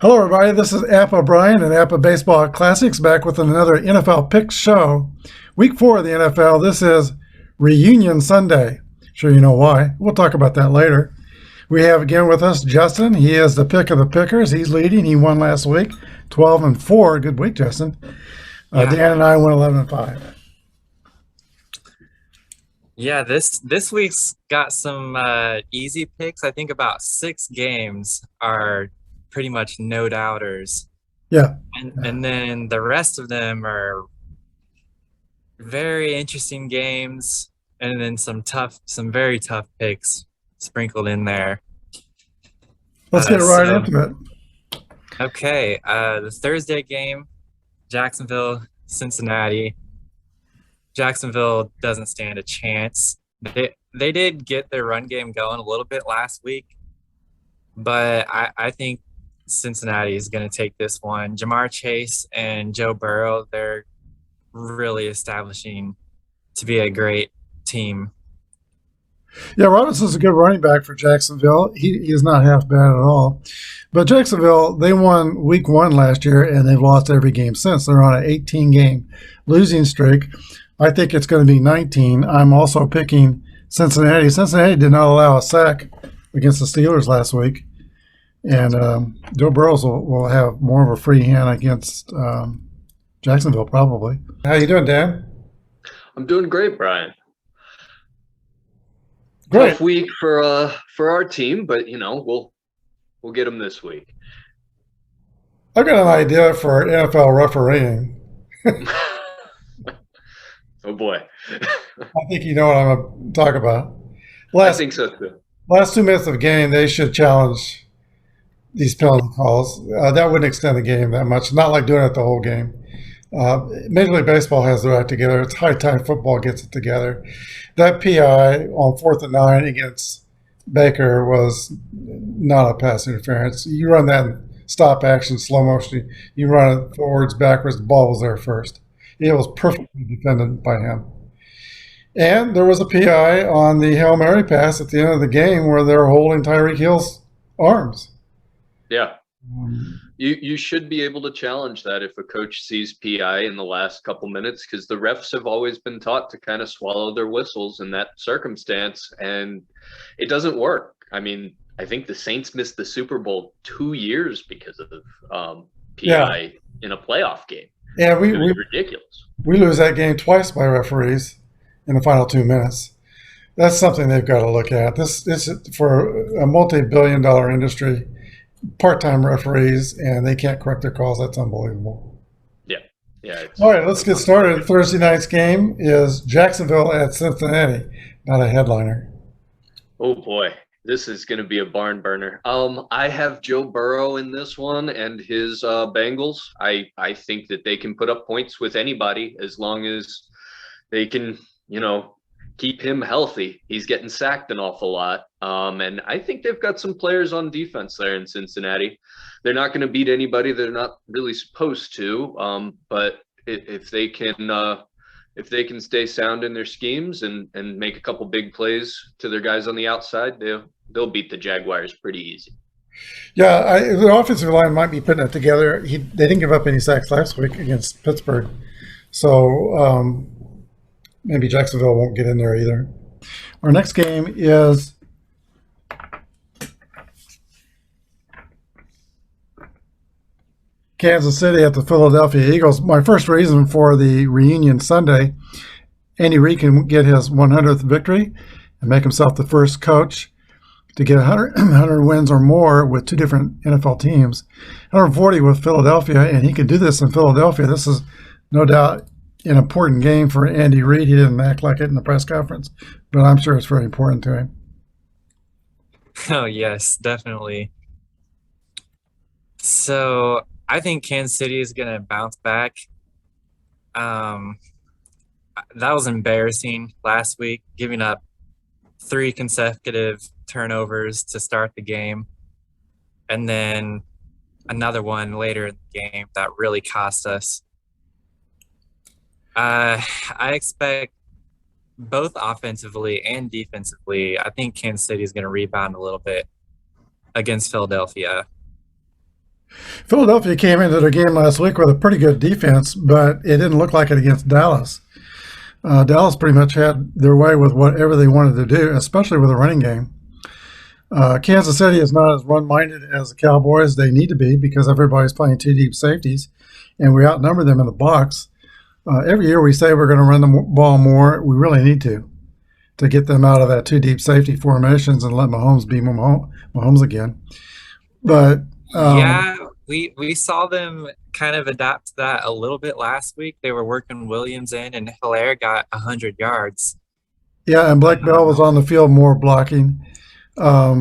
Hello, everybody. This is Apba Brian and Apba Baseball Classics back with another NFL Picks show. Week 4 of the NFL. This is Reunion Sunday. Sure you know why. We'll talk about that later. We have again with us Justin. He is the pick of the pickers. He's leading. He won last week, 12-4. Good week, Justin. Dan and I went 11-5. Yeah, this week's got some easy picks. I think about 6 games are pretty much no doubters. Yeah. And then the rest of them are very interesting games, and then some very tough picks sprinkled in there. Let's get right into it. Okay, the Thursday game, Jacksonville, Cincinnati. Jacksonville doesn't stand a chance. They did get their run game going a little bit last week, but I think Cincinnati is going to take this one. Jamar Chase and Joe Burrow, they're really establishing to be a great team. Yeah, Robinson's a good running back for Jacksonville. He is not half bad at all. But Jacksonville, they won week 1 last year, and they've lost every game since. They're on an 18-game losing streak. I think it's going to be 19. I'm also picking Cincinnati. Cincinnati did not allow a sack against the Steelers last week. And Joe Burrows will have more of a free hand against Jacksonville, probably. How you doing, Dan? I'm doing great, Brian. Great. Tough week for our team, but we'll get them this week. I've got an idea for NFL refereeing. Oh boy. I think you know what I'm going to talk about. I think so too. Last 2 minutes of the game, they should challenge these penalty calls. That wouldn't extend the game that much. Not like doing it the whole game. Major League Baseball has their act together. It's high time football gets it together. That PI on 4th and 9 against Baker was not a pass interference. You run that in stop action, slow motion. You run it forwards, backwards. The ball was there first. It was perfectly defended by him. And there was a PI on the Hail Mary pass at the end of the game where they're holding Tyreek Hill's arms. Yeah. You should be able to challenge that if a coach sees PI in the last couple minutes, because the refs have always been taught to kind of swallow their whistles in that circumstance, and it doesn't work. I mean, I think the Saints missed the Super Bowl 2 years because of PI in a playoff game. Yeah, it was ridiculous. We lose that game twice by referees in the final 2 minutes. That's something they've got to look at. This for a multi-billion-dollar industry. Part-time referees, and they can't correct their calls. That's unbelievable. Yeah. All right, let's get started. Thursday night's game is Jacksonville at Cincinnati. Not a headliner. Oh boy, this is going to be a barn burner. I have Joe Burrow in this one and his Bengals. I think that they can put up points with anybody as long as they can, keep him healthy. He's getting sacked an awful lot. And I think they've got some players on defense there in Cincinnati. They're not going to beat anybody they're not really supposed to. But if they can stay sound in their schemes and make a couple big plays to their guys on the outside, they'll beat the Jaguars pretty easy. Yeah, the offensive line might be putting it together. They didn't give up any sacks last week against Pittsburgh. So maybe Jacksonville won't get in there either. Our next game is Kansas City at the Philadelphia Eagles. My first reason for the reunion Sunday, Andy Reid can get his 100th victory and make himself the first coach to get 100 wins or more with 2 different NFL teams. 140 with Philadelphia, and he can do this in Philadelphia. This is no doubt an important game for Andy Reid. He didn't act like it in the press conference, but I'm sure it's very important to him. Oh, yes, definitely. So I think Kansas City is going to bounce back. That was embarrassing last week, giving up 3 consecutive turnovers to start the game, and then another one later in the game that really cost us. I expect both offensively and defensively. I think Kansas City is going to rebound a little bit against Philadelphia. Philadelphia came into the game last week with a pretty good defense, but it didn't look like it against Dallas. Dallas pretty much had their way with whatever they wanted to do, especially with the running game. Kansas City is not as run-minded as the Cowboys. They need to be because everybody's playing two deep safeties, and we outnumber them in the box. Every year we say we're going to run the ball more. We really need to get them out of that two deep safety formations and let Mahomes be Mahomes again. But Yeah, we saw them kind of adapt to that a little bit last week. They were working Williams in, and Hilaire got 100 yards. yeah, and Blake Bell was on the field more blocking. I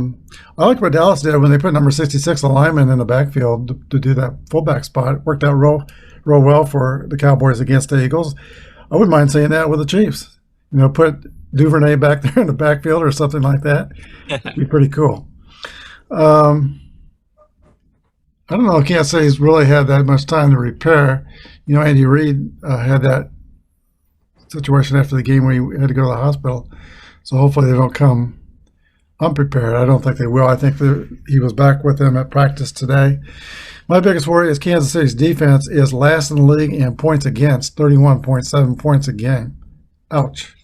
like what Dallas did when they put number 66 lineman in the backfield to do that fullback spot. It worked out real well for the Cowboys against the Eagles. I wouldn't mind seeing that with the Chiefs. Put Duvernay back there in the backfield or something like that. It'd be pretty cool. I don't know if Kansas City's really had that much time to repair. Andy Reid had that situation after the game where he had to go to the hospital. So hopefully they don't come unprepared. I don't think they will. I think he was back with them at practice today. My biggest worry is Kansas City's defense is last in the league in points against, 31.7 points a game. Ouch.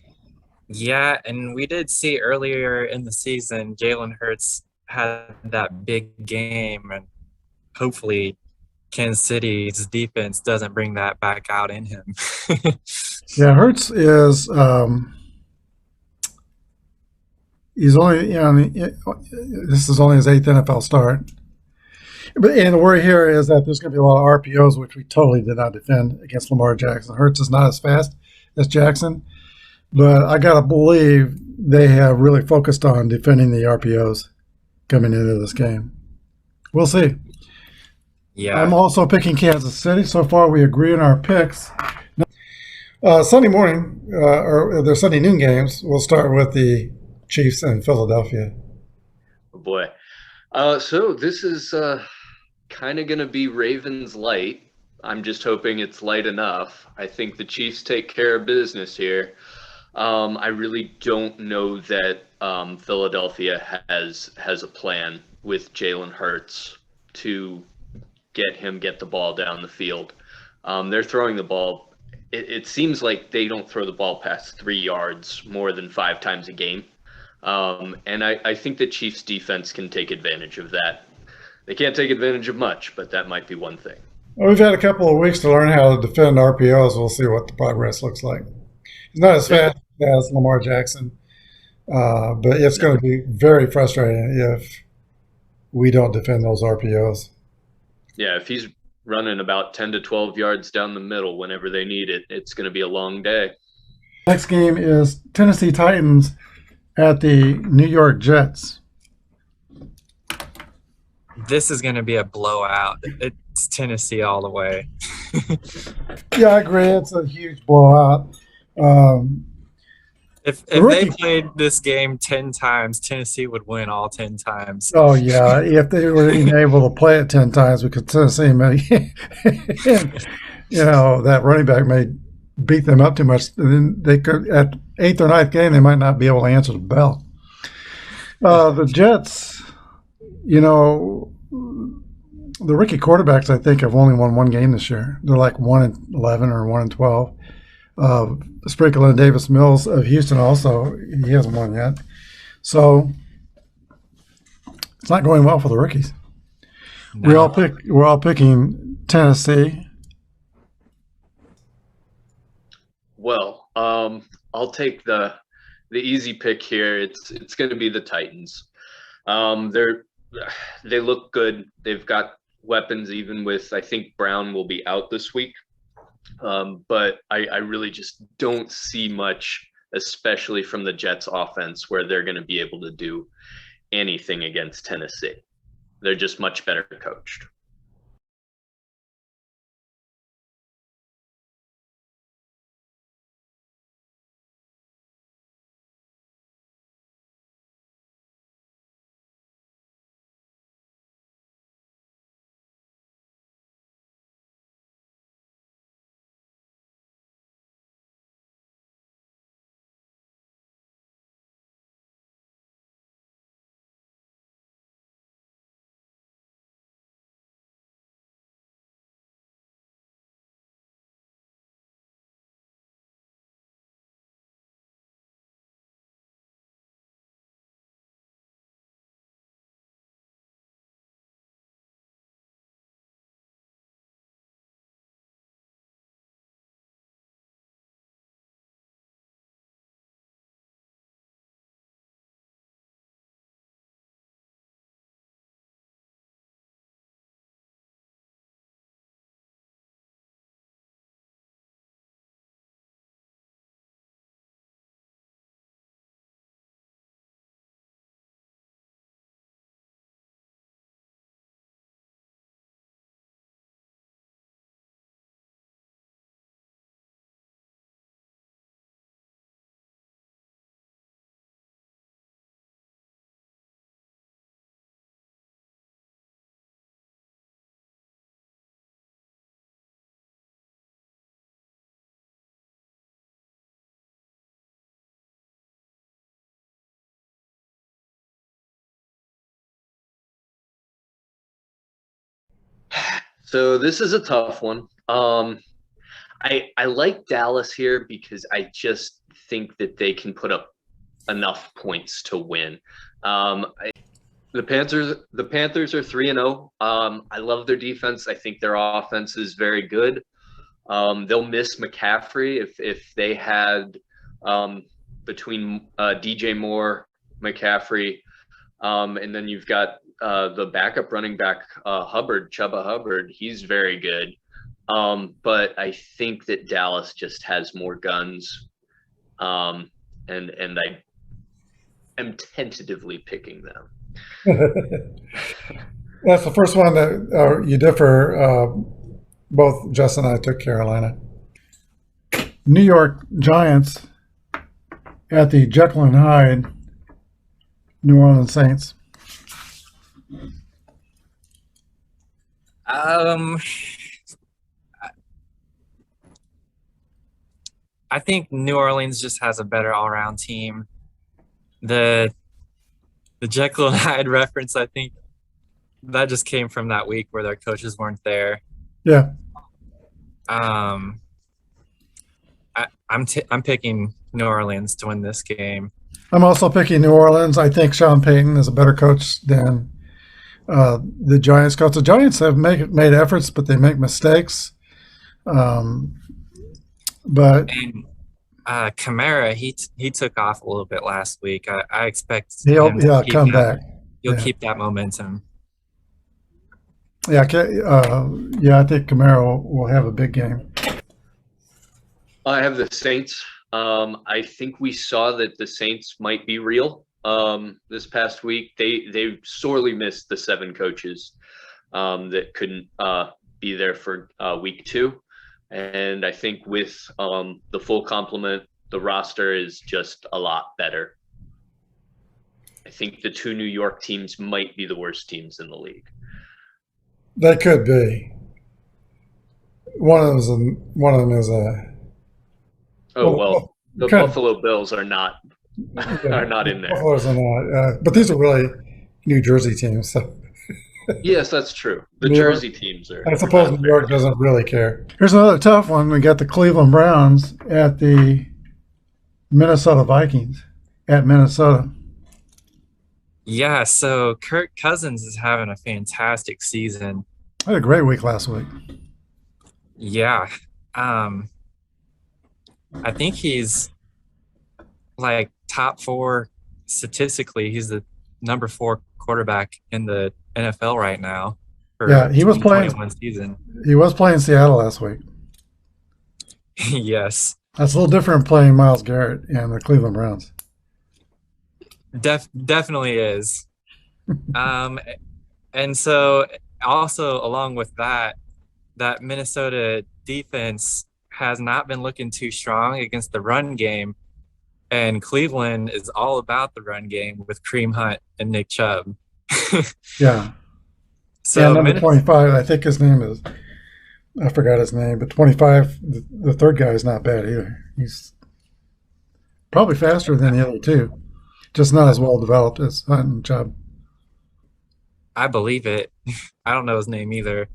Yeah, and we did see earlier in the season, Jalen Hurts had that big game, and hopefully Kansas City's defense doesn't bring that back out in him. Yeah, Hurts is he's only this is only his 8th NFL start. And the worry here is that there's going to be a lot of RPOs, which we totally did not defend against Lamar Jackson. Hurts is not as fast as Jackson, but I got to believe they have really focused on defending the RPOs coming into this game. We'll see. Yeah. I'm also picking Kansas City. So far, we agree on our picks. Sunday morning, or their Sunday noon games, we'll start with the Chiefs in Philadelphia. Oh boy. So this is kind of going to be Ravens light. I'm just hoping it's light enough. I think the Chiefs take care of business here. I really don't know that Philadelphia has a plan with Jalen Hurts to get the ball down the field. They're throwing the ball. It seems like they don't throw the ball past 3 yards more than 5 times a game. And I think the Chiefs defense can take advantage of that. They can't take advantage of much, but that might be one thing. Well, we've had a couple of weeks to learn how to defend RPOs. We'll see what the progress looks like. He's not as fast as Lamar Jackson, but it's going to be very frustrating if we don't defend those RPOs. Yeah, if he's running about 10 to 12 yards down the middle whenever they need it, it's going to be a long day. Next game is Tennessee Titans at the New York Jets. This is going to be a blowout. It's Tennessee all the way. Yeah, I agree. It's a huge blowout. If they played this game 10 times, Tennessee would win all 10 times. Oh, yeah. If they were even able to play it 10 times, because Tennessee may, that running back may beat them up too much. And then they could, at 8th or 9th game, they might not be able to answer the bell. The Jets, the rookie quarterbacks, I think, have only won one game this year. They're like 1-11 or 1-12. Sprinkle in Davis Mills of Houston also. He hasn't won yet. So it's not going well for the rookies. No. We're all picking Tennessee. Well, I'll take the easy pick here. It's going to be the Titans. They look good. They've got weapons, even with, I think Brown will be out this week. But I really just don't see much, especially from the Jets offense, where they're going to be able to do anything against Tennessee. They're just much better coached. So this is a tough one. I like Dallas here because I just think that they can put up enough points to win. The Panthers are 3-0. I love their defense. I think their offense is very good. They'll miss McCaffrey if they had between DJ Moore, McCaffrey, and then you've got the backup running back Chuba Hubbard. He's very good. But I think that Dallas just has more guns, and I am tentatively picking them. That's the first one that you differ. Both Justin and I took Carolina. New York Giants at the Jekyll and Hyde New Orleans Saints. I think New Orleans just has a better all-around team. The Jekyll and Hyde reference, I think that just came from that week where their coaches weren't there. Yeah. I'm picking New Orleans to win this game. I'm also picking New Orleans. I think Sean Payton is a better coach than the Giants coach. The Giants have made efforts, but they make mistakes. But and Kamara, he took off a little bit last week. I expect he'll him to come back. He'll keep that momentum. Yeah, I think Kamara will have a big game. I have the Saints. I think we saw that the Saints might be real this past week. They sorely missed the 7 coaches that couldn't be there for week 2. And I think with the full complement, the roster is just a lot better. I think the 2 New York teams might be the worst teams in the league. They could be. One of them is a. The Buffalo Bills are not in there. Buffalo's are not, but these are really New Jersey teams. So. Yes, that's true. The Jersey teams are. I suppose New York doesn't really care. Here's another tough one. We got the Cleveland Browns at the Minnesota Vikings at Minnesota. Yeah, so Kirk Cousins is having a fantastic season. I had a great week last week. Yeah. I think he's like top 4 statistically. He's the number 4 quarterback in the NFL right now. Yeah, he was playing season. He was playing Seattle last week. Yes. That's a little different playing Myles Garrett and the Cleveland Browns. Definitely is. And so also along with that Minnesota defense has not been looking too strong against the run game, and Cleveland is all about the run game with Kareem Hunt and Nick Chubb. Yeah. So number 25, I think his name is, I forgot his name, but 25, the third guy is not bad either. He's probably faster than the other 2, just not as well developed as Hunt and Chubb. I believe it. I don't know his name either.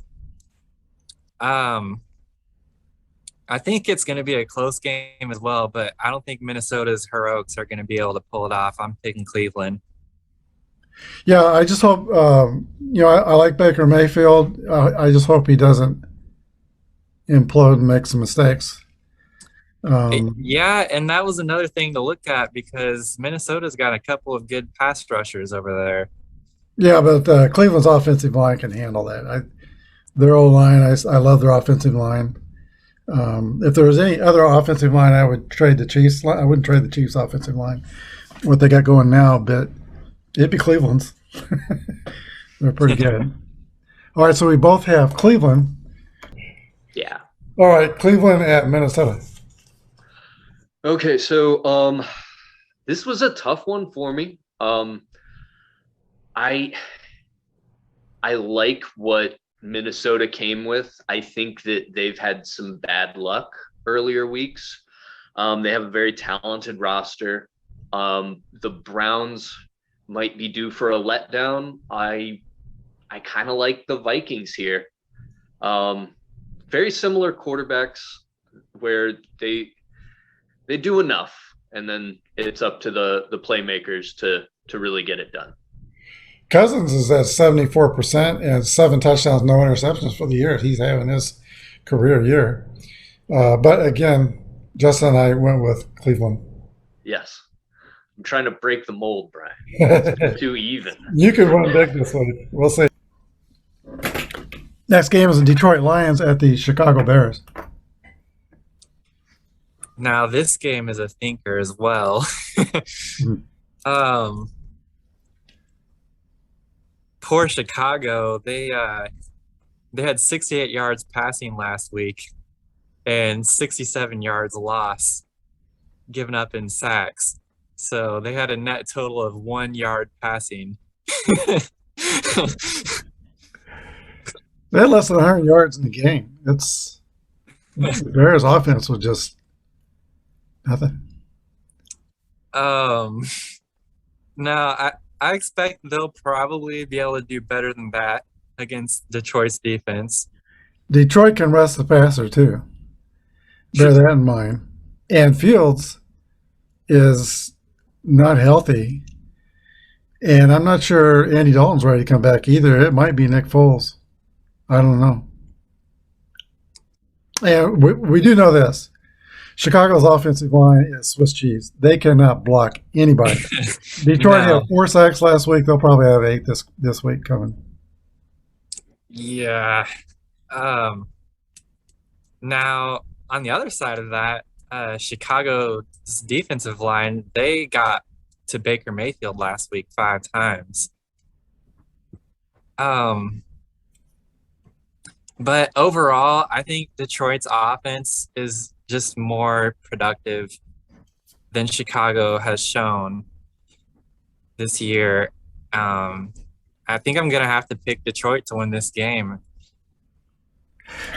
I think it's going to be a close game as well, but I don't think Minnesota's heroics are going to be able to pull it off. I'm picking Cleveland. Yeah, I just hope, I like Baker Mayfield. I just hope he doesn't implode and make some mistakes. Yeah, and that was another thing to look at because Minnesota's got a couple of good pass rushers over there. Yeah, but Cleveland's offensive line can handle that. Their O-line, I love their offensive line. If there was any other offensive line, I would trade the Chiefs. I wouldn't trade the Chiefs' offensive line, what they got going now, but it'd be Cleveland's. They're pretty good. All right, so we both have Cleveland. Yeah. All right, Cleveland at Minnesota. Okay, so this was a tough one for me. I like what Minnesota came with. I think that they've had some bad luck earlier weeks. They have a very talented roster. The Browns might be due for a letdown. I kind of like the Vikings here. Very similar quarterbacks where they do enough, and then it's up to the playmakers to really get it done. Cousins is at 74% and 7 touchdowns, no interceptions for the year. He's having his career year. But again, Justin and I went with Cleveland. Yes. I'm trying to break the mold, Brian. It's too even. You could win big this week. We'll see. Next game is the Detroit Lions at the Chicago Bears. Now, this game is a thinker as well. Poor Chicago. They had 68 yards passing last week and 67 yards loss given up in sacks. So they had a net total of 1 yard passing. They had less than 100 yards in the game. The Bears' offense was just nothing. Now, I expect they'll probably be able to do better than that against Detroit's defense. Detroit can rest the passer, too. Bear that in mind. And Fields is not healthy. And I'm not sure Andy Dalton's ready to come back either. It might be Nick Foles. I don't know. And we do know this. Chicago's offensive line is Swiss cheese. They cannot block anybody. Detroit had 4 sacks last week. They'll probably have 8 this week coming. Yeah. Now, on the other side of that, Chicago's defensive line, they got to Baker Mayfield last week 5 times. But overall, I think Detroit's offense is just more productive than Chicago has shown this year. I think I'm going to have to pick Detroit to win this game.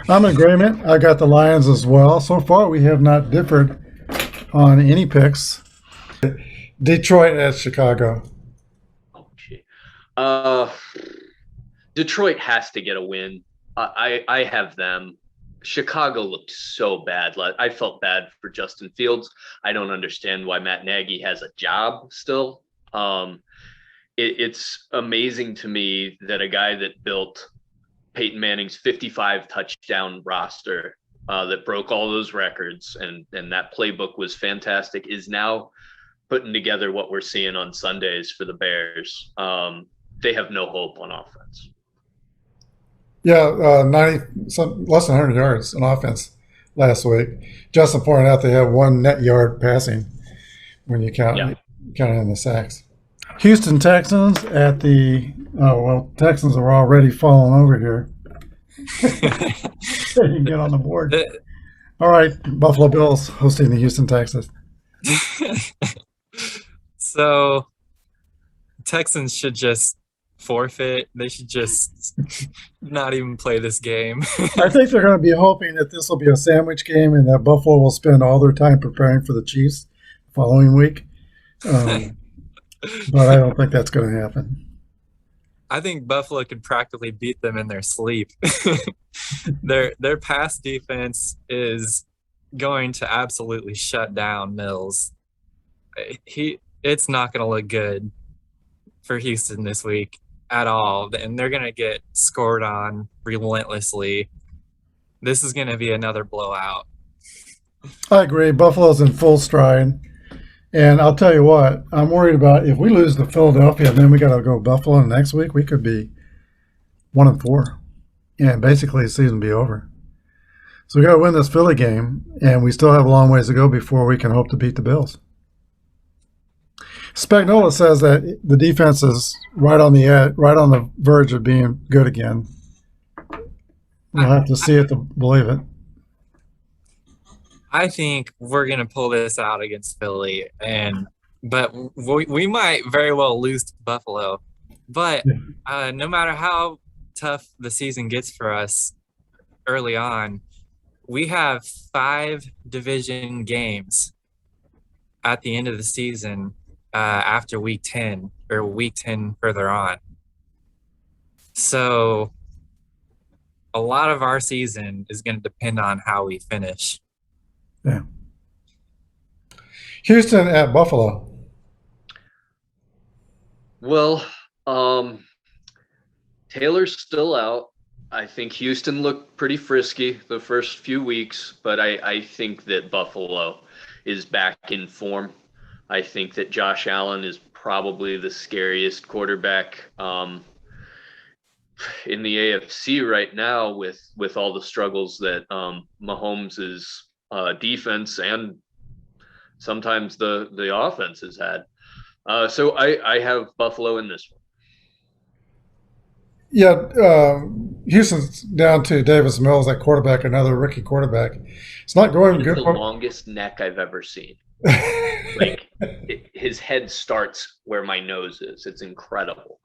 I'm in agreement. I got the Lions as well. So far, we have not differed on any picks. Detroit at Chicago. Oh, gee. Detroit has to get a win. I have them. Chicago looked so bad. I felt bad for Justin Fields. I don't understand why Matt Nagy has a job still. It's amazing to me that a guy that built Peyton Manning's 55 touchdown roster that broke all those records and that playbook was fantastic is now putting together what we're seeing on Sundays for the Bears. They have no hope on offense. Yeah, 90, less than 100 yards on offense last week. Justin pointed out they have 1 net yard passing when you count in the sacks. Houston Texans at the Texans are already falling over here. You can get on the board. All right, Buffalo Bills hosting the Houston Texans. So Texans should just forfeit. They should just not even play this game. I think they're going to be hoping that this will be a sandwich game and that Buffalo will spend all their time preparing for the Chiefs the following week. But I don't think that's going to happen. I think Buffalo could practically beat them in their sleep. Their pass defense is going to absolutely shut down Mills. It's not going to look good for Houston this week at all, and they're going to get scored on relentlessly. This is going to be another blowout. I agree. Buffalo's in full stride. And I'll tell you what, I'm worried about if we lose to Philadelphia, then we got to go Buffalo next week. We could be 1-4, and basically the season be over. So we got to win this Philly game, and we still have a long ways to go before we can hope to beat the Bills. Spagnola says that the defense is right on the edge, right on the verge of being good again. We'll have to see it to believe it. I think we're going to pull this out against Philly, but we might very well lose to Buffalo. But no matter how tough the season gets for us early on, we have 5 division games at the end of the season after week 10 or week 10 further on. So a lot of our season is going to depend on how we finish. Yeah. Houston at Buffalo. Well, Taylor's still out. I think Houston looked pretty frisky the first few weeks, but I think that Buffalo is back in form. I think that Josh Allen is probably the scariest quarterback in the AFC right now with all the struggles that Mahomes' defense and sometimes the offense has had. So I have Buffalo in this one. Yeah, Houston's down to Davis Mills at quarterback, another rookie quarterback. It's not going good. The longest neck I've ever seen. Like his head starts where my nose is. It's incredible.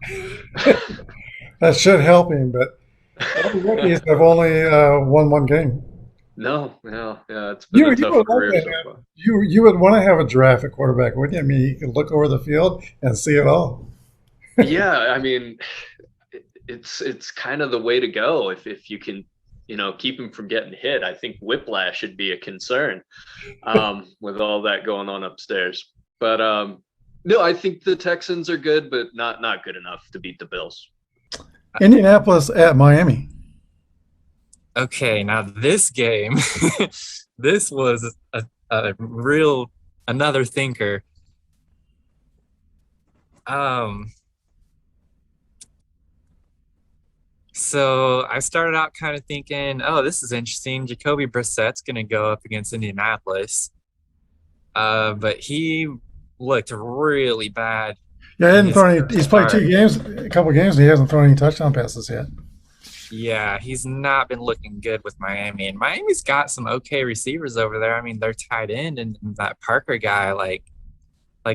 That should help him, but all the rookies have only won one game. No, yeah, it's been a tough career so far. You would want to have a draft at quarterback, wouldn't you? I mean, you can look over the field and see it all. Yeah, I mean, it's kind of the way to go if you can, keep him from getting hit. I think whiplash should be a concern with all that going on upstairs. But no, I think the Texans are good, but not good enough to beat the Bills. Indianapolis at Miami. Okay, now this game, this was a real another thinker. So I started out kind of thinking, oh, this is interesting. Jacoby Brissett's going to go up against Indianapolis. But he looked really bad. Yeah, he's played 2 games, a couple of games, and he hasn't thrown any touchdown passes yet. Yeah, he's not been looking good with Miami. And Miami's got some okay receivers over there. I mean, their tight end and that Parker guy, like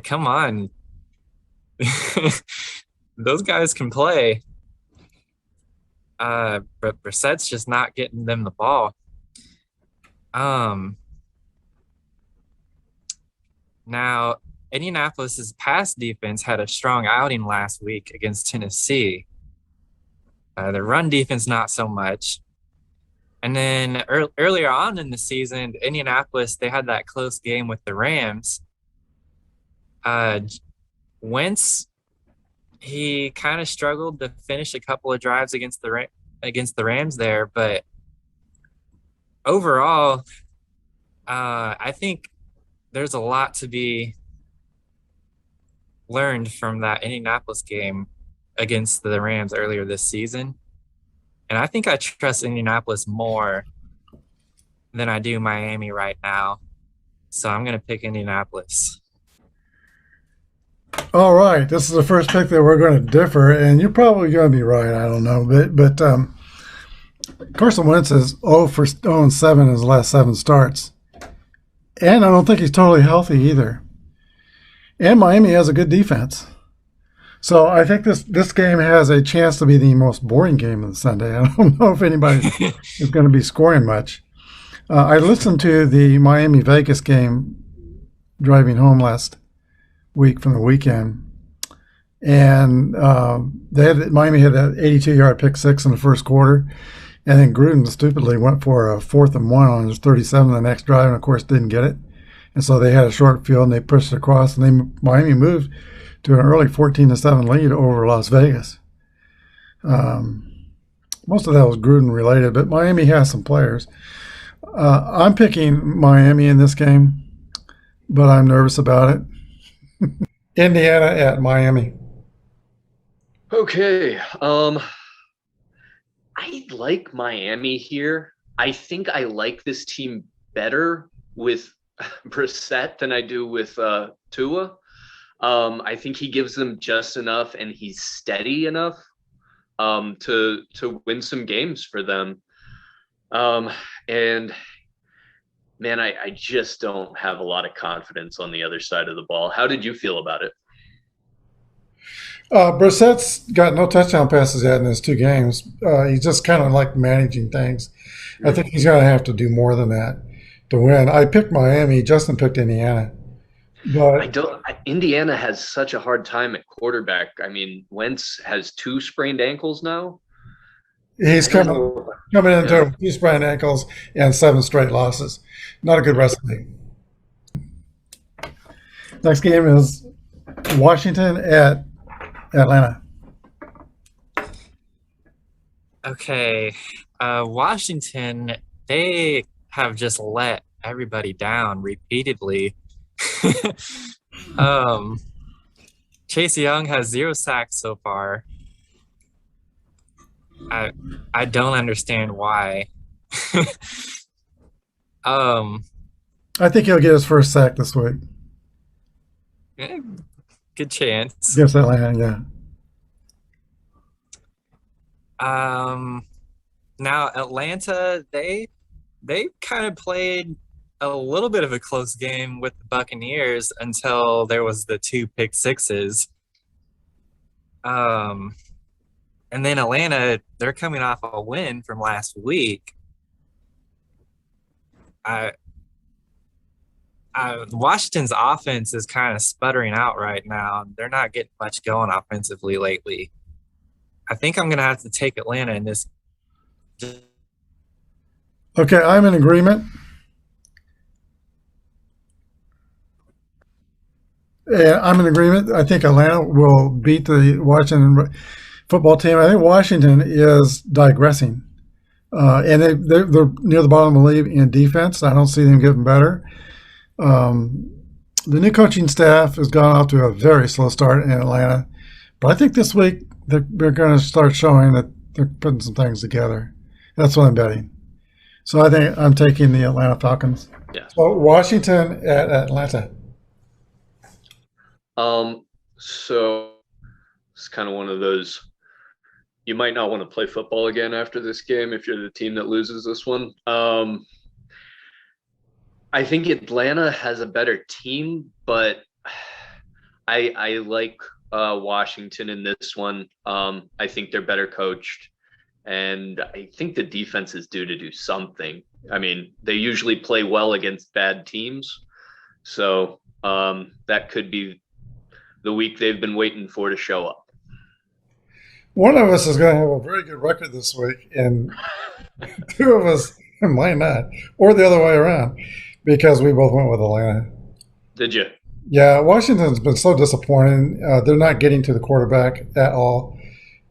come on. Those guys can play. But Brissett's just not getting them the ball. Now, Indianapolis's pass defense had a strong outing last week against Tennessee. The run defense, not so much. And then earlier on in the season, Indianapolis, they had that close game with the Rams. Wentz, he kind of struggled to finish a couple of drives against the Rams there, but overall, I think there's a lot to be learned from that Indianapolis game against the Rams earlier this season. And I think I trust Indianapolis more than I do Miami right now. So I'm going to pick Indianapolis. All right. This is the first pick that we're going to differ, and you're probably going to be right. I don't know. But Carson Wentz is 0-7 in his last 7 starts. And I don't think he's totally healthy either. And Miami has a good defense. So I think this game has a chance to be the most boring game of the Sunday. I don't know if anybody is going to be scoring much. I listened to the Miami-Vegas game driving home last week from the weekend, and Miami had an 82-yard pick six in the first quarter, and then Gruden stupidly went for a 4th and 1 on his 37 the next drive, and of course didn't get it. And so they had a short field, and they pushed it across, and Miami moved to an early 14-7 lead over Las Vegas. Most of that was Gruden related, but Miami has some players. I'm picking Miami in this game, but I'm nervous about it. Indiana at Miami. Okay. I like Miami here. I think I like this team better with Brissett than I do with Tua. I think he gives them just enough, and he's steady enough to win some games for them. And man, I just don't have a lot of confidence on the other side of the ball. How did you feel about it? Brissett's got no touchdown passes yet in his 2 games. He's just kind of like managing things. I think he's going to have to do more than that to win. I picked Miami. Justin picked Indiana. But Indiana has such a hard time at quarterback. I mean, Wentz has 2 sprained ankles now. He's I don't coming know. coming into Yeah. 2 sprained ankles and 7 straight losses. Not a good recipe. Next game is Washington at Atlanta. Okay. Washington, they have just let everybody down repeatedly. um, Chase Young has 0 sacks so far. I don't understand why. um, I think he'll get his first sack this week eh, good chance. against Atlanta. Yeah. Now Atlanta, they kind of played a little bit of a close game with the Buccaneers until there was the 2 pick sixes. And then Atlanta, they're coming off a win from last week. Washington's offense is kind of sputtering out right now. They're not getting much going offensively lately. I think I'm going to have to take Atlanta in this. Okay, I'm in agreement. Yeah, I'm in agreement. I think Atlanta will beat the Washington football team. I think Washington is digressing, and they're near the bottom of the league in defense. I don't see them getting better. The new coaching staff has gone off to a very slow start in Atlanta, but I think this week they're going to start showing that they're putting some things together. That's what I'm betting. So I think I'm taking the Atlanta Falcons. Yeah. So Washington at Atlanta. So it's kind of one of those, you might not want to play football again after this game if you're the team that loses this one. I think Atlanta has a better team, but I like Washington in this one. I think they're better coached, and I think the defense is due to do something. I mean, they usually play well against bad teams, so that could be the week they've been waiting for to show up. One of us is going to have a very good record this week, and 2 of us might not, or the other way around, because we both went with Atlanta. Did you? Yeah, Washington's been so disappointing. They're not getting to the quarterback at all,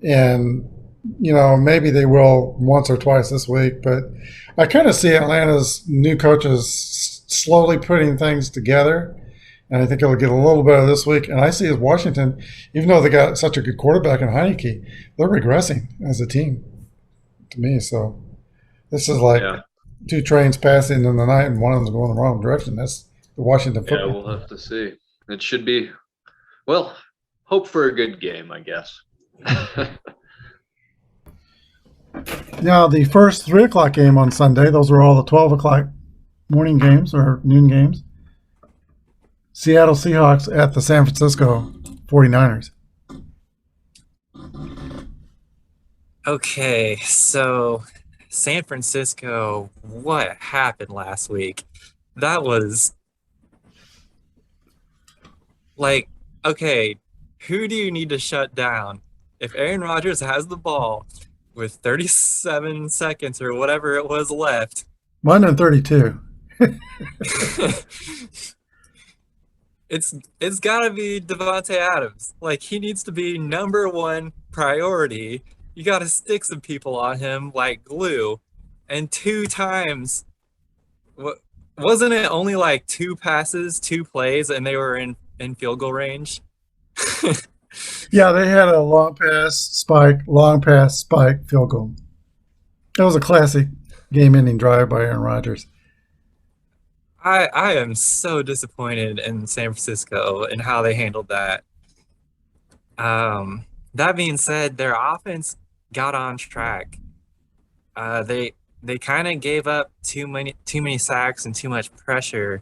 and maybe they will once or twice this week. But I kind of see Atlanta's new coaches slowly putting things together. And I think it'll get a little better this week. And I see as Washington, even though they got such a good quarterback in Heineke, they're regressing as a team to me. So this is like 2 trains passing in the night and one of them's going the wrong direction. That's the Washington football. Yeah, we'll have to see. It should be, well, hope for a good game, I guess. Now, the first 3 o'clock game on Sunday, those are all the 12 o'clock morning games or noon games. Seattle Seahawks at the San Francisco 49ers. Okay, so San Francisco, what happened last week? That was like, okay, who do you need to shut down? If Aaron Rodgers has the ball with 37 seconds or whatever it was left. Mine in 32. It's gotta be Devontae Adams. Like, he needs to be #1 priority. You gotta stick some people on him like glue. And 2 times, wasn't it only like 2 passes, 2 plays, and they were in field goal range? Yeah, they had a long pass, spike, field goal. That was a classic game-ending drive by Aaron Rodgers. I am so disappointed in San Francisco and how they handled that. That being said, their offense got on track. They kind of gave up too many sacks and too much pressure,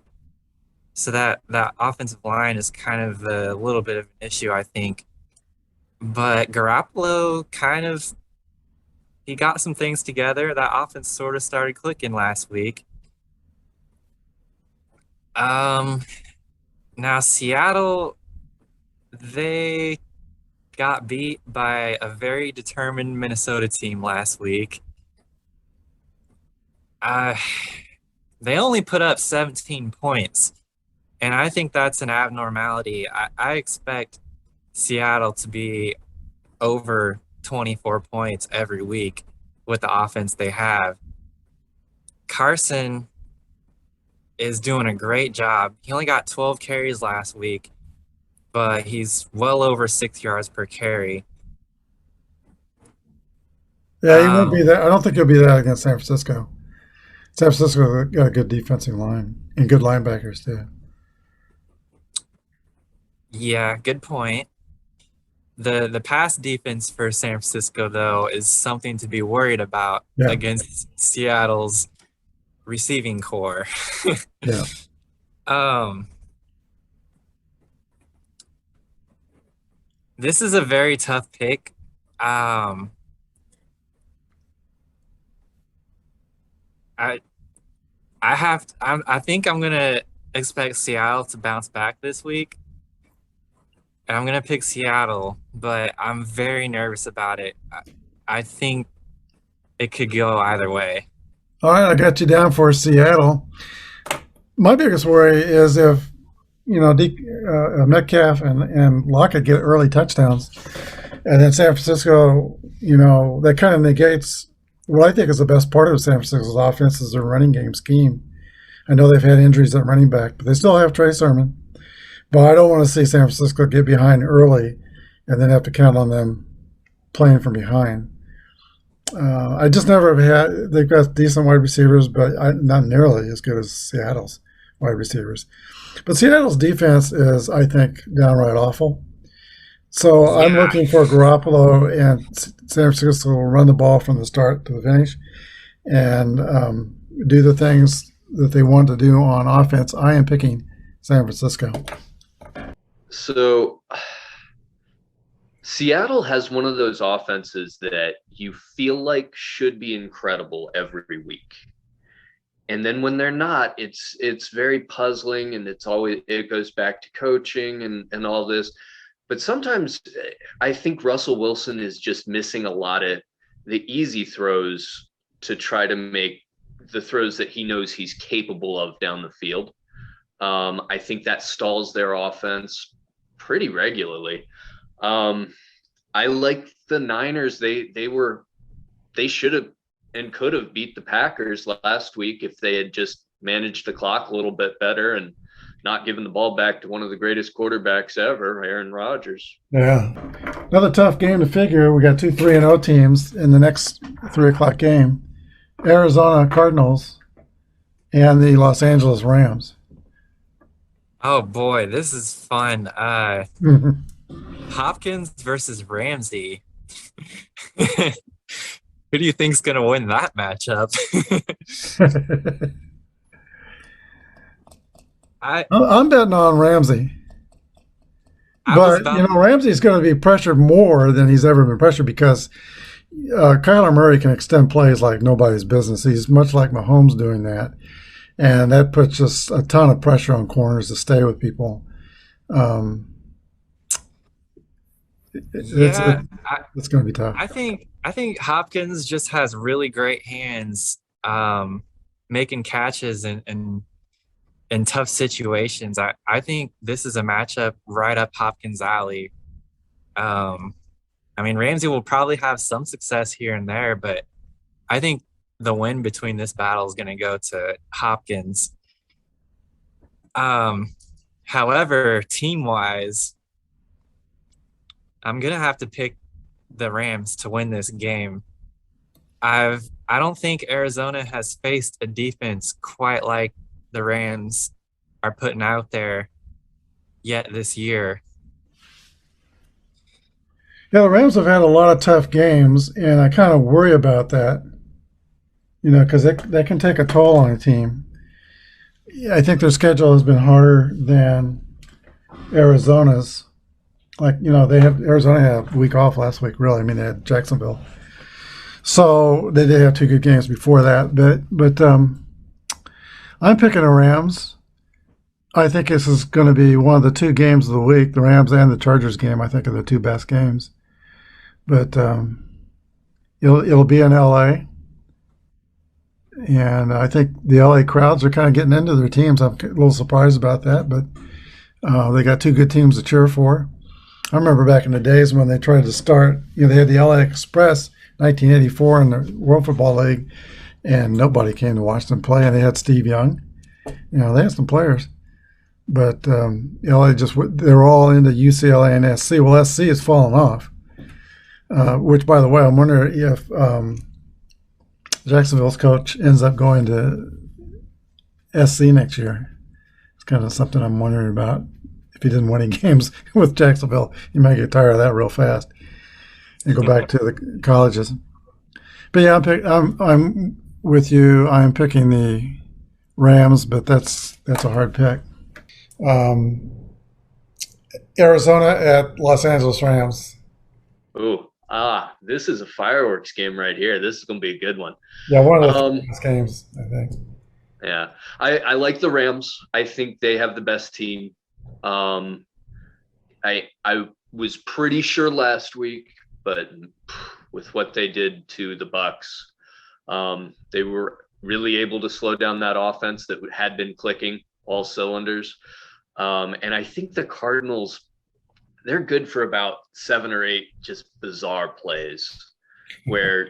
so that offensive line is kind of a little bit of an issue, I think. But Garoppolo he got some things together. That offense sort of started clicking last week. Now Seattle, they got beat by a very determined Minnesota team last week. They only put up 17 points, and I think that's an abnormality. I expect Seattle to be over 24 points every week with the offense they have. Carson is doing a great job. He only got 12 carries last week, but he's well over 6 yards per carry. Yeah, he won't be that. I don't think he'll be that against San Francisco. San Francisco got a good defensive line and good linebackers too. Yeah, good point. The pass defense for San Francisco, though, is something to be worried about against Seattle's receiving core. Yeah. This is a very tough pick. I think I'm gonna expect Seattle to bounce back this week, and I'm gonna pick Seattle, but I'm very nervous about it. I think it could go either way. All right, I got you down for Seattle. My biggest worry is if Metcalf and Lockett get early touchdowns, and then San Francisco, that kind of negates what I think is the best part of San Francisco's offense is their running game scheme. I know they've had injuries at running back, but they still have Trey Sermon. But I don't want to see San Francisco get behind early and then have to count on them playing from behind. I just never have had – they've got decent wide receivers, but not nearly as good as Seattle's wide receivers. But Seattle's defense is, I think, downright awful. So I'm looking for Garoppolo and San Francisco will run the ball from the start to the finish and do the things that they want to do on offense. I am picking San Francisco. So Seattle has one of those offenses that you feel like should be incredible every week. And then when they're not, it's very puzzling, and it goes back to coaching and all this. But sometimes I think Russell Wilson is just missing a lot of the easy throws to try to make the throws that he knows he's capable of down the field. I think that stalls their offense pretty regularly. I like the Niners. They should have and could have beat the Packers last week if they had just managed the clock a little bit better and not given the ball back to one of the greatest quarterbacks ever, Aaron Rodgers. Yeah. Another tough game to figure. We got 2 3-0 teams in the next 3 o'clock game. Arizona Cardinals and the Los Angeles Rams. Oh, boy, this is fun. Hopkins versus Ramsay. Who do you think's going to win that matchup? I'm betting on Ramsay. But, Ramsay's going to be pressured more than he's ever been pressured because Kyler Murray can extend plays like nobody's business. He's much like Mahomes doing that. And that puts just a ton of pressure on corners to stay with people. It's going to be tough. I think Hopkins just has really great hands, making catches in tough situations. I think this is a matchup right up Hopkins' alley. Ramsay will probably have some success here and there, but I think the win between this battle is going to go to Hopkins. However, team-wise, I'm going to have to pick the Rams to win this game. I don't think Arizona has faced a defense quite like the Rams are putting out there yet this year. Yeah, the Rams have had a lot of tough games, and I kind of worry about that, because that can take a toll on a team. I think their schedule has been harder than Arizona's. Arizona had a week off last week, really. They had Jacksonville. So they did have 2 good games before that. But I'm picking the Rams. I think this is going to be one of the two games of the week. The Rams and the Chargers game, I think, are the two best games. But it'll be in LA. And I think the LA crowds are kind of getting into their teams. I'm a little surprised about that, but they got two good teams to cheer for. I remember back in the days when they tried to start, they had the LA Express 1984 in the World Football League, and nobody came to watch them play, and they had Steve Young. They had some players. But LA they were all into UCLA and SC. Well, SC has fallen off, which, by the way, I'm wondering if Jacksonville's coach ends up going to SC next year. It's kind of something I'm wondering about. If he didn't win any games with Jacksonville, he might get tired of that real fast and go back to the colleges. But yeah, I'm with you. I'm picking the Rams, but that's a hard pick. Arizona at Los Angeles Rams. Ooh, this is a fireworks game right here. This is going to be a good one. Yeah, one of the best games, I think. Yeah, I like the Rams. I think they have the best team. I was pretty sure last week, but with what they did to the Bucks, they were really able to slow down that offense that had been clicking all cylinders. And I think the Cardinals, they're good for about 7 or 8 just bizarre plays where,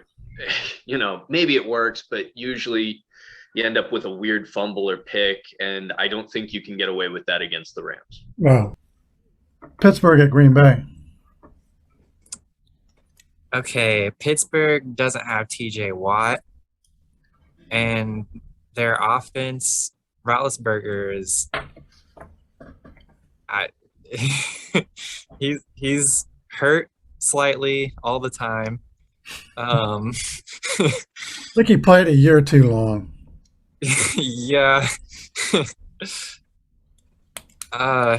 maybe it works, but usually you end up with a weird fumble or pick, and I don't think you can get away with that against the Rams. Well, Pittsburgh at Green Bay. Okay, Pittsburgh doesn't have TJ Watt, and their offense, Roethlisberger is he's hurt slightly all the time. I think he played a year too long. Yeah.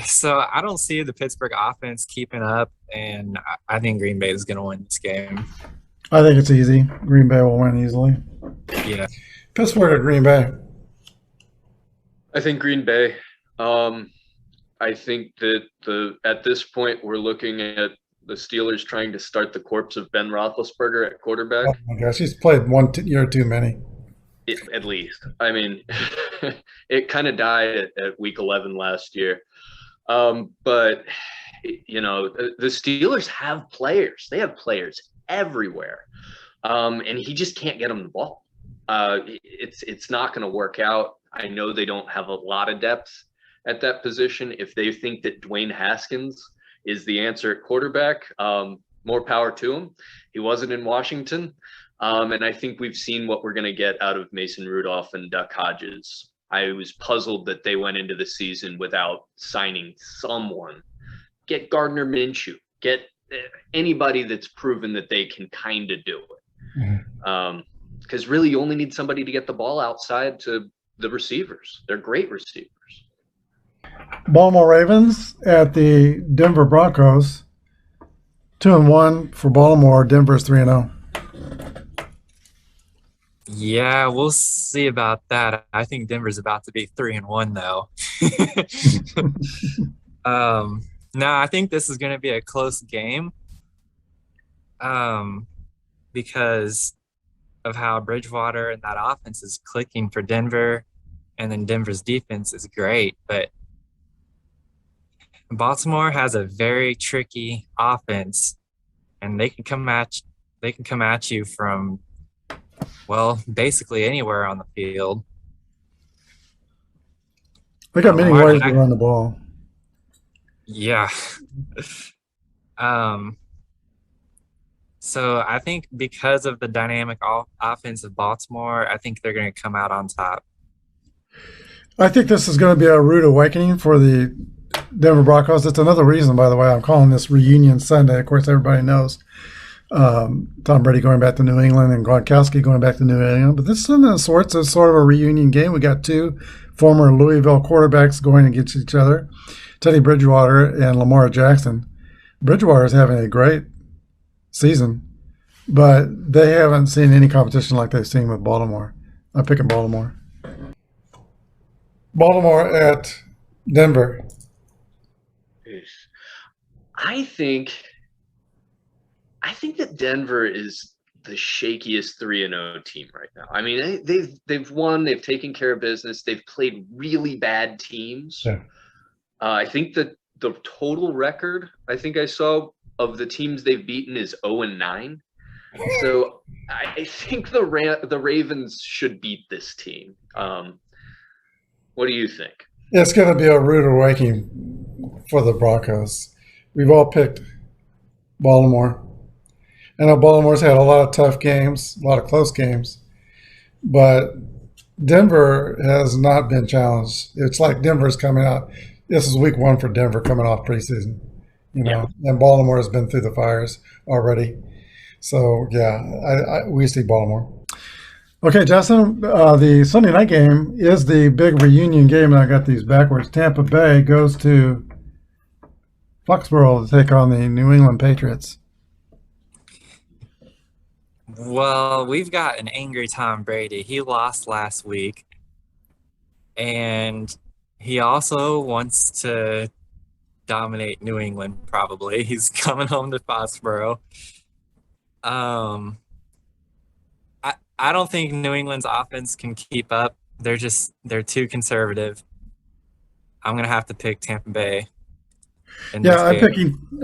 So I don't see the Pittsburgh offense keeping up, and I think Green Bay is going to win this game. I think it's easy. Green Bay will win easily. Yeah. Pittsburgh at Green Bay. I think Green Bay. I think that at this point we're looking at the Steelers trying to start the corpse of Ben Roethlisberger at quarterback. Oh my gosh, he's played 1 year too many. At least. I mean, it kind of died at week 11 last year. But, the Steelers have players. They have players everywhere. And he just can't get them the ball. It's not going to work out. I know they don't have a lot of depth at that position. If they think that Dwayne Haskins is the answer at quarterback, more power to him. He wasn't in Washington. And I think we've seen what we're going to get out of Mason Rudolph and Duck Hodges. I was puzzled that they went into the season without signing someone. Get Gardner Minshew. Get anybody that's proven that they can kind of do it. Because really you only need somebody to get the ball outside to the receivers. They're great receivers. Baltimore Ravens at the Denver Broncos. 2-1 for Baltimore. Denver's 3-0. Yeah, we'll see about that. I think Denver's about to be 3-1 though. No, I think this is going to be a close game. Because of how Bridgewater and that offense is clicking for Denver, and then Denver's defense is great, but Baltimore has a very tricky offense, and they can come at you from, well, basically anywhere on the field. They got many ways to run the ball. Yeah. So I think because of the dynamic offense of Baltimore, I think they're going to come out on top. I think this is going to be a rude awakening for the Denver Broncos. That's another reason, by the way, I'm calling this Reunion Sunday. Of course, everybody knows Tom Brady going back to New England and Gronkowski going back to New England. But this is in sorts of sort of a reunion game. We got two former Louisville quarterbacks going against each other, Teddy Bridgewater and Lamar Jackson. Bridgewater is having a great season, but they haven't seen any competition like they've seen with Baltimore. I'm picking Baltimore. Baltimore at Denver. I think that Denver is the shakiest 3-0 team right now. I mean, they've won, they've taken care of business, they've played really bad teams. Yeah. I think that the total record I think I saw of the teams they've beaten is 0-9. So I think the Ravens should beat this team. What do you think? It's going to be a rude awakening for the Broncos. We've all picked Baltimore. I know Baltimore's had a lot of tough games, a lot of close games, but Denver has not been challenged. It's like Denver's coming out. This is week 1 for Denver coming off preseason, and Baltimore has been through the fires already. So, yeah, we see Baltimore. Okay, Justin, the Sunday night game is the big reunion game, and I got these backwards. Tampa Bay goes to Foxborough to take on the New England Patriots. Well, we've got an angry Tom Brady. He lost last week, and he also wants to dominate New England, probably. He's coming home to Foxborough. I don't think New England's offense can keep up. They're too conservative. I'm gonna have to pick Tampa Bay. Yeah,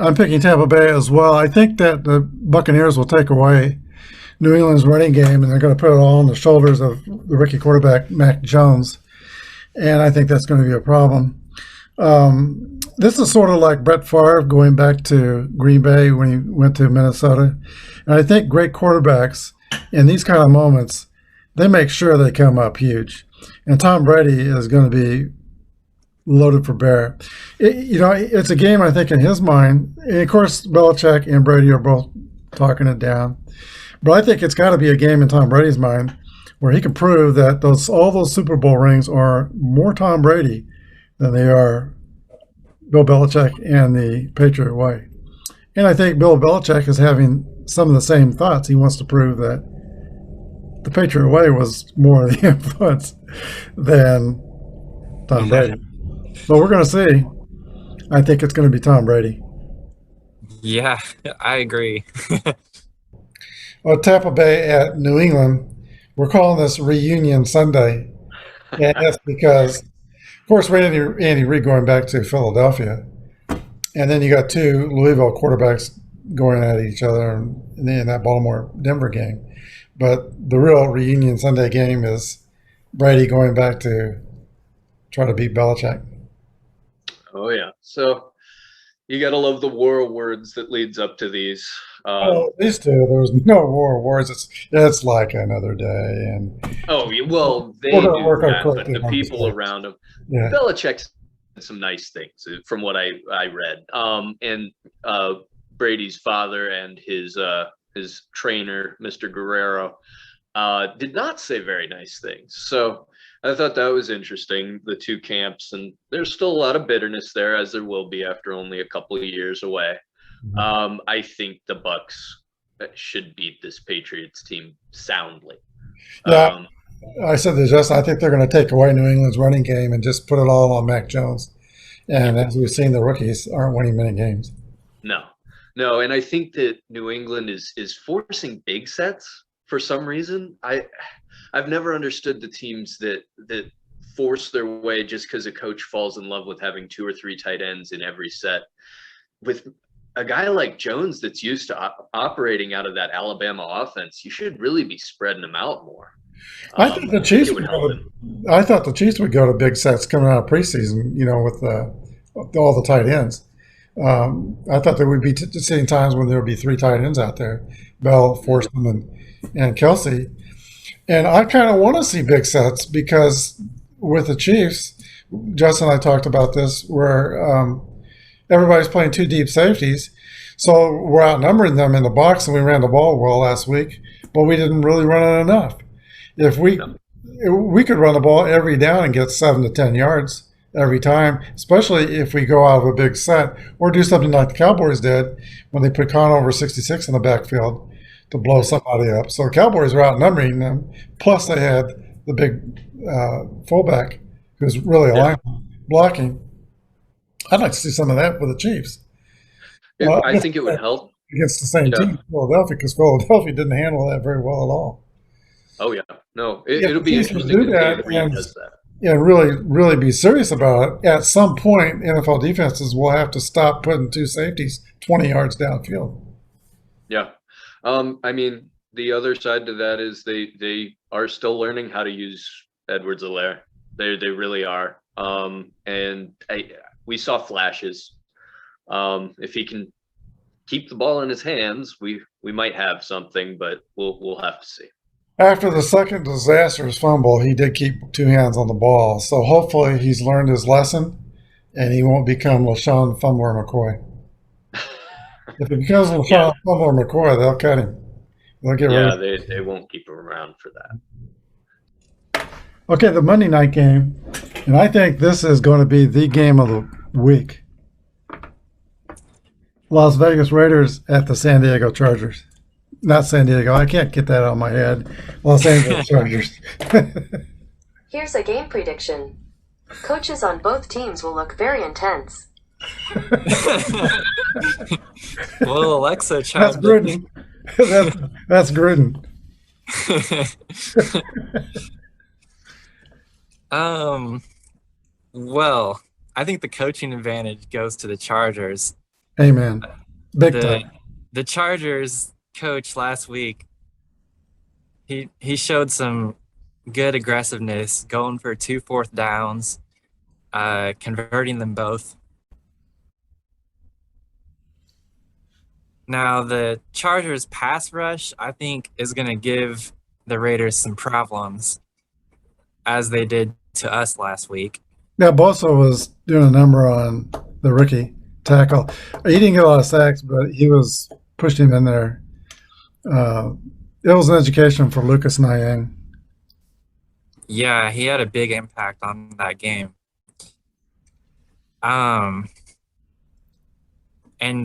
I'm picking Tampa Bay as well. I think that the Buccaneers will take away New England's running game, and they're going to put it all on the shoulders of the rookie quarterback Mac Jones, and I think that's going to be a problem. This is sort of like Brett Favre going back to Green Bay when he went to Minnesota, and I think great quarterbacks in these kind of moments, they make sure they come up huge, and Tom Brady is going to be loaded for bear. It's a game, I think, in his mind, and of course Belichick and Brady are both talking it down. But I think it's got to be a game in Tom Brady's mind where he can prove that all those Super Bowl rings are more Tom Brady than they are Bill Belichick and the Patriot way. And I think Bill Belichick is having some of the same thoughts. He wants to prove that the Patriot way was more of the influence than Tom Brady. But we're going to see. I think it's going to be Tom Brady. Yeah, I agree. Well, Tampa Bay at New England, we're calling this Reunion Sunday. And that's because, of course, Andy Reid going back to Philadelphia. And then you got 2 Louisville quarterbacks going at each other in that Baltimore-Denver game. But the real Reunion Sunday game is Brady going back to try to beat Belichick. Oh, yeah. So you got to love the war of words that leads up to these. These two, there's no war of words. It's like another day. And they do that, but the people around him. Yeah. Belichick said some nice things from what I read. And Brady's father and his trainer, Mr. Guerrero, did not say very nice things. So I thought that was interesting, the 2 camps, and there's still a lot of bitterness there, as there will be after only a couple of years away. I think the Bucks should beat this Patriots team soundly. Yeah, I said this, Justin. I think they're going to take away New England's running game and just put it all on Mac Jones. And as we've seen, the rookies aren't winning many games. No, and I think that New England is forcing big sets for some reason. I've never understood the teams that force their way just because a coach falls in love with having 2 or 3 tight ends in every set. With a guy like Jones that's used to operating out of that Alabama offense, you should really be spreading them out more. I thought the Chiefs would go to big sets coming out of preseason, with all the tight ends. I thought there would be seeing times when there would be 3 tight ends out there, Bell, Forsman, and Kelsey. And I kind of want to see big sets because with the Chiefs, Justin and I talked about this, where everybody's playing 2 deep safeties. So we're outnumbering them in the box, and we ran the ball well last week, but we didn't really run it enough. If we could run the ball every down and get 7 to 10 yards every time, especially if we go out of a big set or do something like the Cowboys did when they put Conover 66 in the backfield to blow somebody up. So the Cowboys were outnumbering them, plus they had the big fullback who's really a lineman blocking. I'd like to see some of that with the Chiefs. I think it would help. Against the same Yeah. team, Philadelphia, because Philadelphia didn't handle that very well at all. Oh yeah, no, Yeah, it'll be the Chiefs would interesting do if that Andy Reid and- does that. Yeah, really be serious about it. At some point, NFL defenses will have to stop putting two safeties 20 yards downfield. Yeah. I mean, the other side to that is they are still learning how to use Edwards-Helaire. They really are. And we saw flashes. If he can keep the ball in his hands, we might have something, but we'll have to see. After the second disastrous fumble, he did keep two hands on the ball. So hopefully he's learned his lesson and he won't become LaShawn Fumbler McCoy. If he becomes LaShawn Fumbler McCoy, they'll cut him. They'll get rid of him. They won't keep him around for that. Okay, the Monday night game. And I think this is going to be the game of the week. Las Vegas Raiders at the San Diego Chargers. Not San Diego. I can't get that out of my head. Los Angeles Chargers. Here's a game prediction. Coaches on both teams will look very intense. Well, Alexa That's chimed Gruden. That's Gruden. Well, I think the coaching advantage goes to the Chargers. Amen. Big time. The Chargers coach last week, he showed some good aggressiveness, going for 2 4th downs, converting them both. Now, the Chargers pass rush, I think, is going to give the Raiders some problems, as they did to us last week. Yeah, Bosa was doing a number on the rookie tackle. He didn't get a lot of sacks, but he was pushing him in there. It was an education for Lucas Nyang. Yeah, he had a big impact on that game. And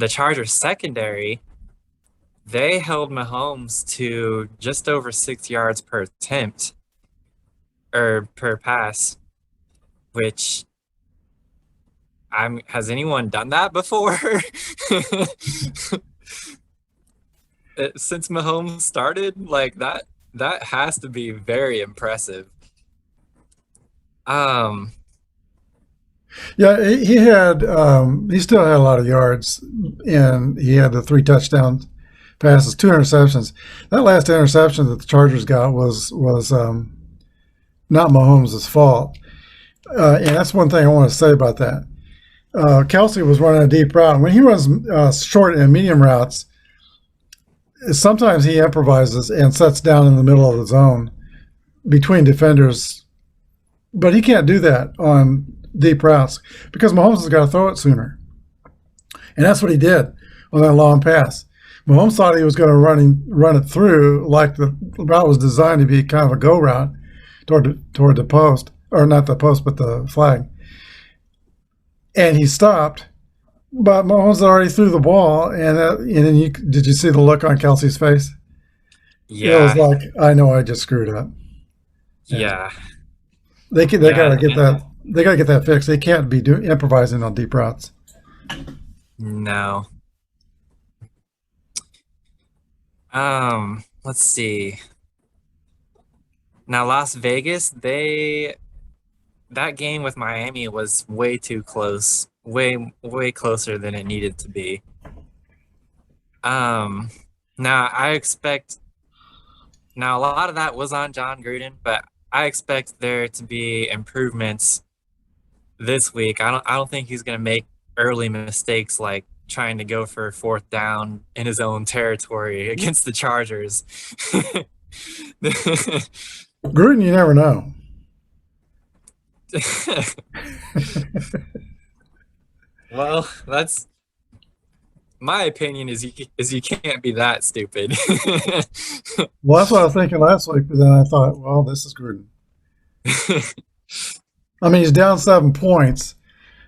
the Chargers secondary, they held Mahomes to just over 6 yards per attempt, or per pass, which has anyone done that before? Since Mahomes started, like that has to be very impressive. Yeah, he still had a lot of yards, and he had the 3 touchdown passes, 2 interceptions. That last interception that the Chargers got was not Mahomes' fault. And that's one thing I want to say about that. Kelsey was running a deep route. When he runs short and medium routes, sometimes he improvises and sets down in the middle of the zone between defenders. But he can't do that on deep routes because Mahomes has got to throw it sooner. And that's what he did on that long pass. Mahomes thought he was going to run it through like the route was designed to be kind of a go route toward the post, or not the post, but the flag. And he stopped, but Mahomes already threw the ball. And then did you see the look on Kelsey's face? Yeah. It was like, I know I just screwed up. Yeah. They gotta get that. They gotta get that fixed. They can't be improvising on deep routes. No. Let's see. Now, Las Vegas, that game with Miami was way too close, way closer than it needed to be. Now a lot of that was on John Gruden, but I expect there to be improvements this week. I don't think he's going to make early mistakes like trying to go for 4th down in his own territory against the Chargers. Gruden, you never know. Well, that's my opinion. Is you can't be that stupid. Well, that's what I was thinking last week, but then I thought, well, this is Gruden. I mean, he's down 7 points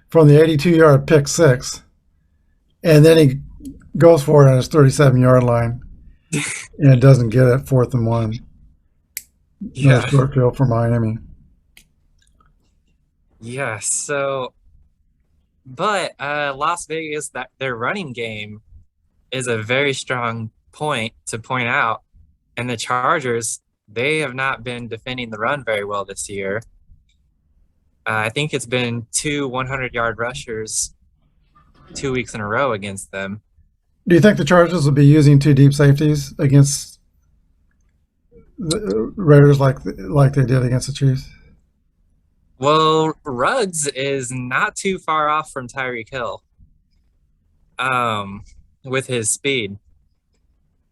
from the 82-yard pick six, and then he goes for it on his 37-yard line, and it doesn't get it, 4th and 1. Yeah. No short field for Miami. Yeah. So But Las Vegas, that their running game is a very strong point to point out. And the Chargers, they have not been defending the run very well this year. I think it's been 2 100-yard rushers 2 weeks in a row against them. Do you think the Chargers will be using 2 deep safeties against the Raiders like they did against the Chiefs? Well, Ruggs is not too far off from Tyreek Hill with his speed.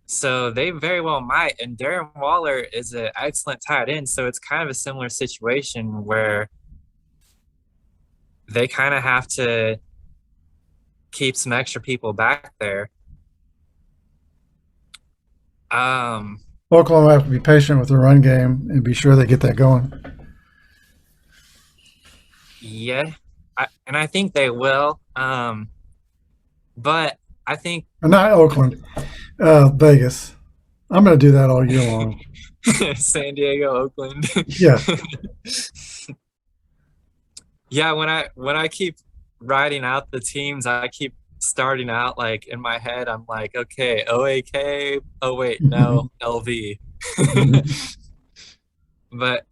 So they very well might. And Darren Waller is an excellent tight end. So it's kind of a similar situation where they kind of have to keep some extra people back there. Oklahoma have to be patient with the run game and be sure they get that going. Yeah, I think they will. But I think Not Oakland, Vegas. I'm going to do that all year long. San Diego, Oakland. Yeah. Yeah, when I keep writing out the teams, I keep starting out like in my head. I'm like, okay, OAK. Oh wait, no, LV. But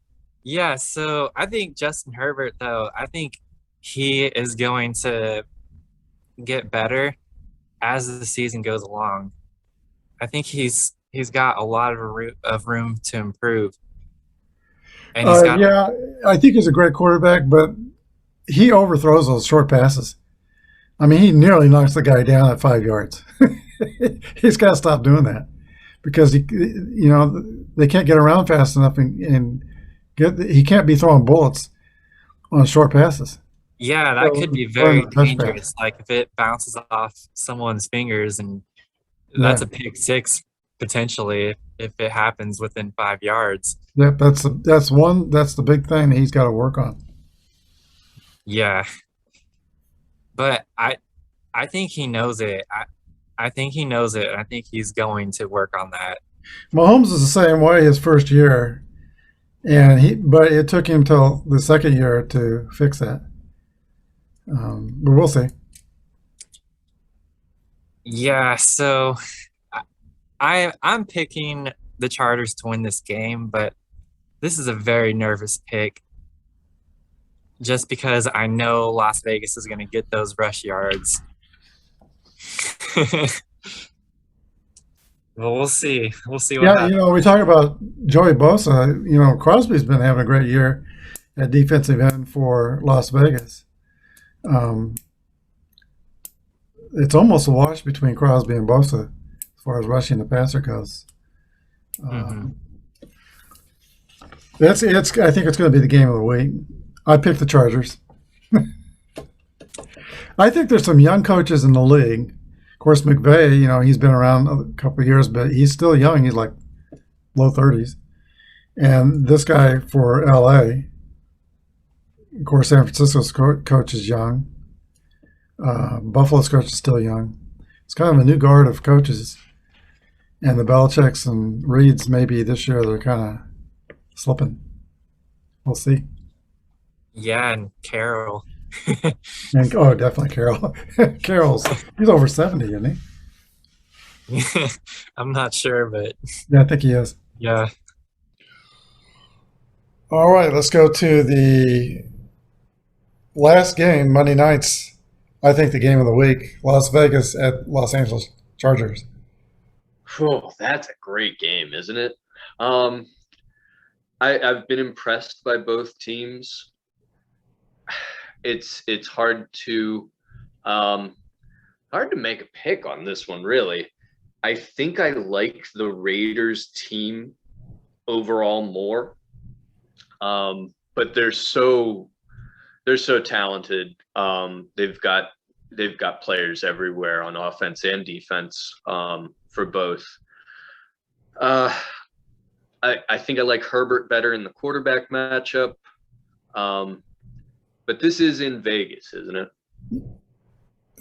yeah, so I think Justin Herbert, though, I think he is going to get better as the season goes along. I think he's got a lot of room to improve. And he's got Yeah, I think he's a great quarterback, but he overthrows those short passes. I mean, he nearly knocks the guy down at 5 yards. He's got to stop doing that because they can't get around fast enough and he can't be throwing bullets on short passes. Yeah, that could be very dangerous. Like if it bounces off someone's fingers, and that's a pick six potentially if it happens within 5 yards. Yep, that's the big thing that he's got to work on. Yeah, but I think he knows it. I think he knows it. I think he's going to work on that. Mahomes is the same way his first year, but it took him till the second year to fix that. But we'll see. Yeah, so I'm picking the Chargers to win this game, but this is a very nervous pick just because I know Las Vegas is going to get those rush yards. Well, we'll see. We'll see what happens. We talk about Joey Bosa. Crosby's been having a great year at defensive end for Las Vegas. It's almost a wash between Crosby and Bosa as far as rushing the passer goes. I think it's going to be the game of the week. I picked the Chargers. I think there's some young coaches in the league. Of course, McVay, he's been around a couple of years, but he's still young. He's like low 30s. And this guy for L.A., of course, San Francisco's coach is young. Buffalo's coach is still young. It's kind of a new guard of coaches. And the Belichicks and Reeds, maybe this year, they're kind of slipping. We'll see. Yeah, and Carroll. Definitely Carroll. He's over 70, isn't he? I'm not sure, but yeah, I think he is. Yeah. All right, let's go to the last game, Monday nights. I think the game of the week, Las Vegas at Los Angeles Chargers. Oh, that's a great game, isn't it? I've been impressed by both teams. It's hard to make a pick on this one, really. I think I like the Raiders team overall more, but they're so talented. They've got players everywhere on offense and defense for both. I think I like Herbert better in the quarterback matchup. But this is in Vegas, isn't it?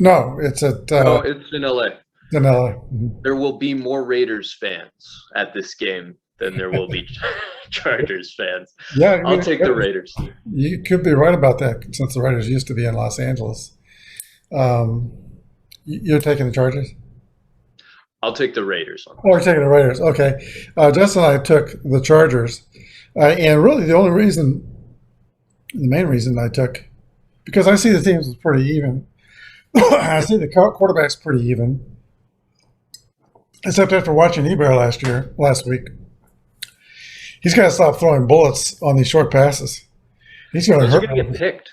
No, it's at. It's in LA. In LA. Mm-hmm. There will be more Raiders fans at this game than there will be Chargers fans. Yeah, I'll take the Raiders. You could be right about that, since the Raiders used to be in Los Angeles. You're taking the Chargers? I'll take the Raiders on. Oh, we're taking the Raiders. Okay. Justin and I took the Chargers. And really the main reason I took, because I see the teams as pretty even. I see the quarterback's pretty even. Except after watching Eber last week. He's got to stop throwing bullets on these short passes. He's going to hurt. Going to get picked.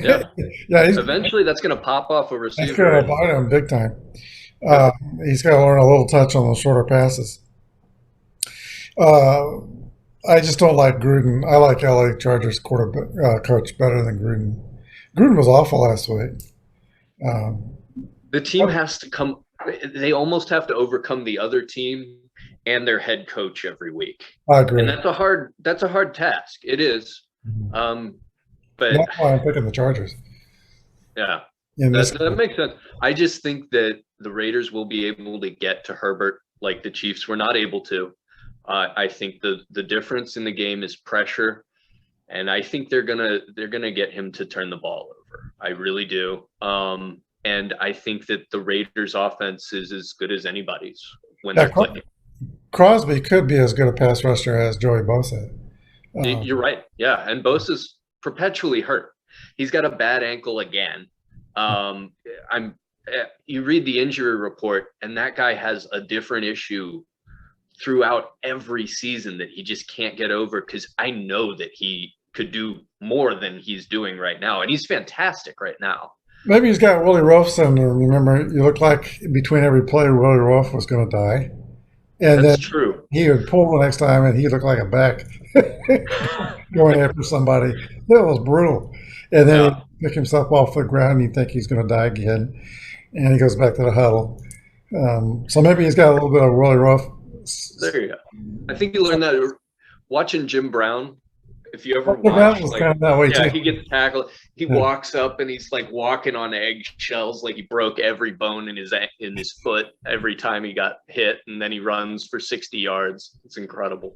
Yeah. Yeah. Eventually, that's going to pop off a receiver. He's going to bite him big time. He's got to learn a little touch on those shorter passes. I just don't like Gruden. I like LA Chargers coach better than Gruden. Gruden was awful last week. The team has to come. They almost have to overcome the other team and their head coach every week. I agree, and that's a hard task. It is. But that's why I'm picking the Chargers. Yeah, that makes sense. I just think that the Raiders will be able to get to Herbert like the Chiefs were not able to. I think the difference in the game is pressure, and I think they're gonna get him to turn the ball over. I really do. And I think that the Raiders' offense is as good as anybody's when they're clicking. Crosby could be as good a pass rusher as Joey Bosa. You're right. Yeah, and Bosa's perpetually hurt. He's got a bad ankle again. You read the injury report, and that guy has a different issue throughout every season that he just can't get over, because I know that he could do more than he's doing right now, and he's fantastic right now. Maybe he's got Willie Roaf syndrome. Remember, you look like between every play, Willie Roaf was going to die. And that's true. He would pull the next time, and he looked like a back going after somebody. That was brutal. And then he'd pick himself off the ground, and you think he's going to die again. And he goes back to the huddle. So maybe he's got a little bit of Willie Roaf. There you go. I think you learned that watching Jim Brown. If you ever watch, he gets tackled. He walks up and he's like walking on eggshells, like he broke every bone in his foot every time he got hit, and then he runs for 60 yards. It's incredible.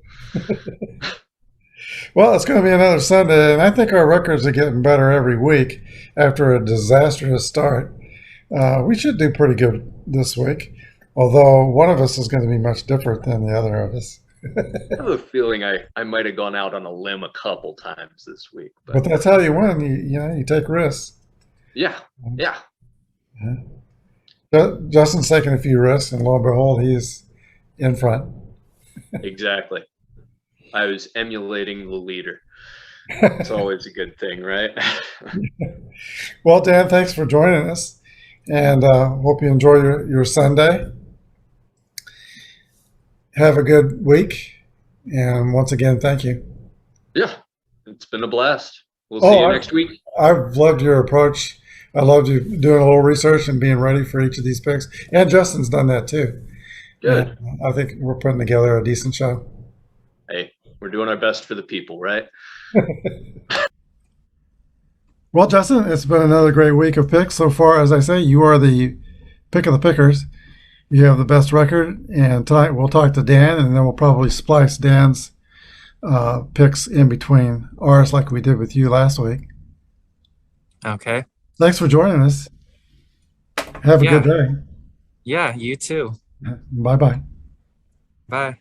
Well, it's going to be another Sunday, and I think our records are getting better every week after a disastrous start. We should do pretty good this week, although one of us is going to be much different than the other of us. I have a feeling I might have gone out on a limb a couple times this week. But that's how you win. You take risks. Yeah. Justin's taking a few risks, and lo and behold, he's in front. Exactly. I was emulating the leader. It's always a good thing, right? Well, Dan, thanks for joining us, and hope you enjoy your Sunday. Have a good week, and once again, thank you. Yeah, it's been a blast. We'll see you next week. I've loved your approach. I loved you doing a little research and being ready for each of these picks. And Justin's done that too. Good. I think we're putting together a decent show. Hey, we're doing our best for the people, right? Well, Justin, it's been another great week of picks so far. As I say, you are the pick of the pickers. You have the best record, and tonight we'll talk to Dan, and then we'll probably splice Dan's picks in between ours like we did with you last week. Okay. Thanks for joining us. Have a good day. Yeah, you too. Bye-bye. Bye.